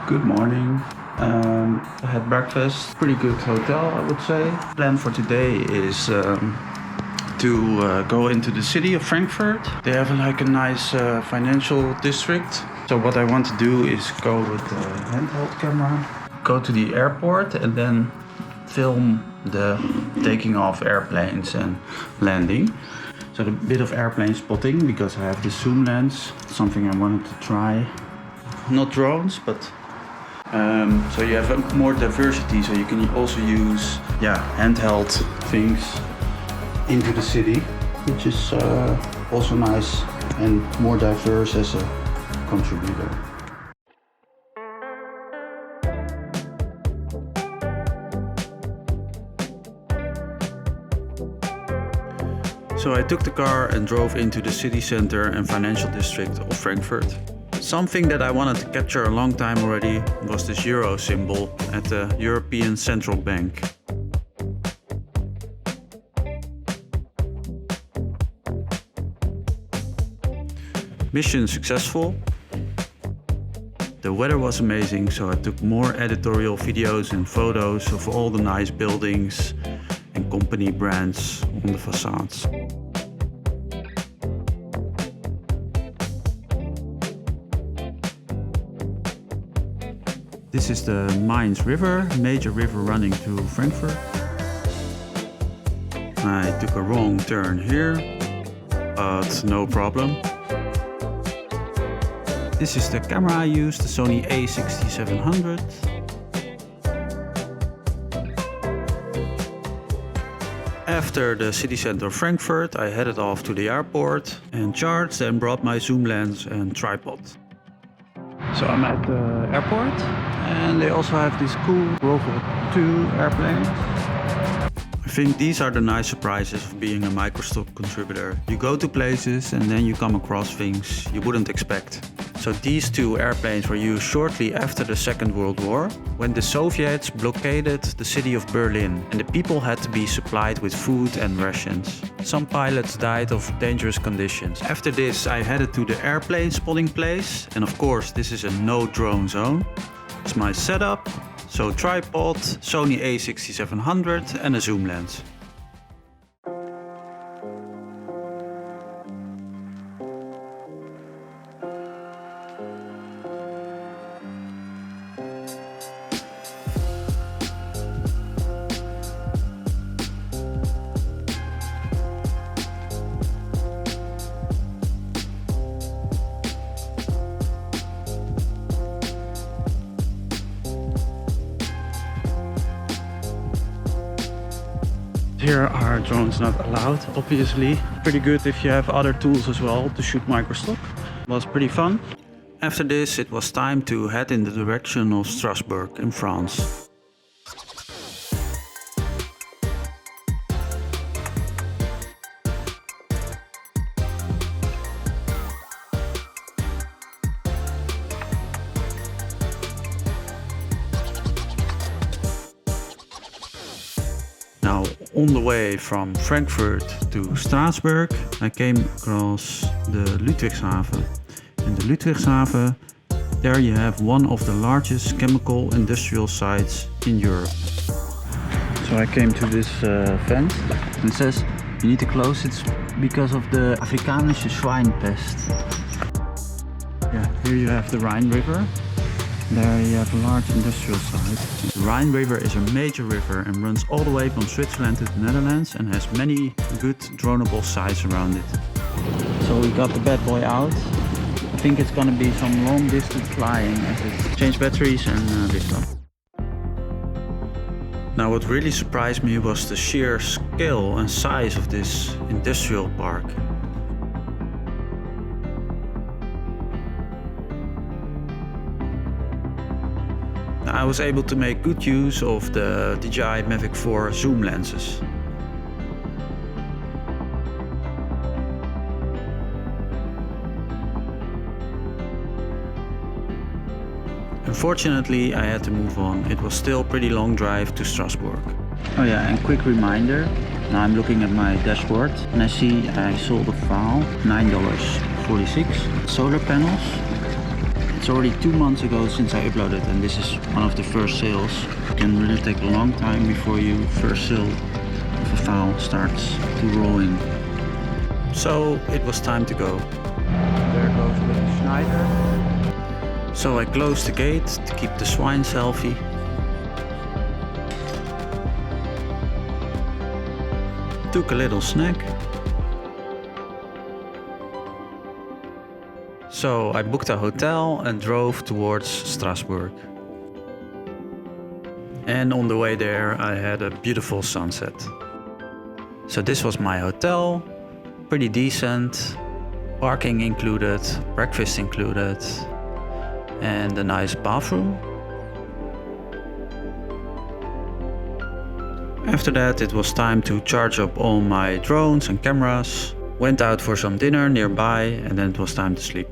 Good morning. I had breakfast. Pretty good hotel, I would say. Plan for today is to go into the city of Frankfurt. They have like a nice financial district. So what I want to do is go with the handheld camera, go to the airport and then film the taking off airplanes and landing. So a bit of airplane spotting because I have the zoom lens, something I wanted to try. Not drones, but so you have more diversity, so you can also use handheld things into the city, which is also nice and more diverse as a contributor. So I took the car and drove into the city center and financial district of Frankfurt. Something that I wanted to capture a long time already was this euro symbol at the European Central Bank. Mission successful. The weather was amazing, so I took more editorial videos and photos of all the nice buildings and company brands on the facades. This is the Mainz River, major river running to Frankfurt. I took a wrong turn here, but no problem. This is the camera I used, the Sony A6700. After the city center of Frankfurt, I headed off to the airport and charged and brought my zoom lens and tripod. So I'm at the airport and they also have these cool Rover 2 airplanes. I think these are the nice surprises of being a Microstock contributor. You go to places and then you come across things you wouldn't expect. So these two airplanes were used shortly after the Second World War, when the Soviets blockaded the city of Berlin and the people had to be supplied with food and rations. Some pilots died of dangerous conditions. After this I headed to the airplane spotting place, and of course this is a no drone zone. It's my setup, so tripod, Sony A6700 and a zoom lens. Here are drones not allowed, obviously. Pretty good if you have other tools as well to shoot Microstock. It was pretty fun. After this it was time to head in the direction of Strasbourg in France. Now, on the way from Frankfurt to Strasbourg, I came across the Ludwigshafen. In the Ludwigshafen, there you have one of the largest chemical industrial sites in Europe. So I came to this fence and it says you need to close it because of the Afrikanische Schweinpest. Yeah, here you have the Rhine River. There you have a large industrial site. The Rhine River is a major river and runs all the way from Switzerland to the Netherlands and has many good droneable sites around it. So we got the bad boy out. I think it's gonna be some long distance flying as it changed batteries and this stuff. Now what really surprised me was the sheer scale and size of this industrial park. I was able to make good use of the DJI Mavic 4 zoom lenses. Unfortunately, I had to move on. It was still a pretty long drive to Strasbourg. Oh yeah, and quick reminder, now I'm looking at my dashboard and I see I sold a file, $9.46. Solar panels, It's already 2 months ago since I uploaded, and this is one of the first sales. It can really take a long time before your first sale of a file starts to roll in. So it was time to go. There goes little Schneider. So I closed the gate to keep the swines healthy. Took a little snack. So I booked a hotel and drove towards Strasbourg. And on the way there I had a beautiful sunset. So this was my hotel, pretty decent, parking included, breakfast included, and a nice bathroom. After that it was time to charge up all my drones and cameras, went out for some dinner nearby, and then it was time to sleep.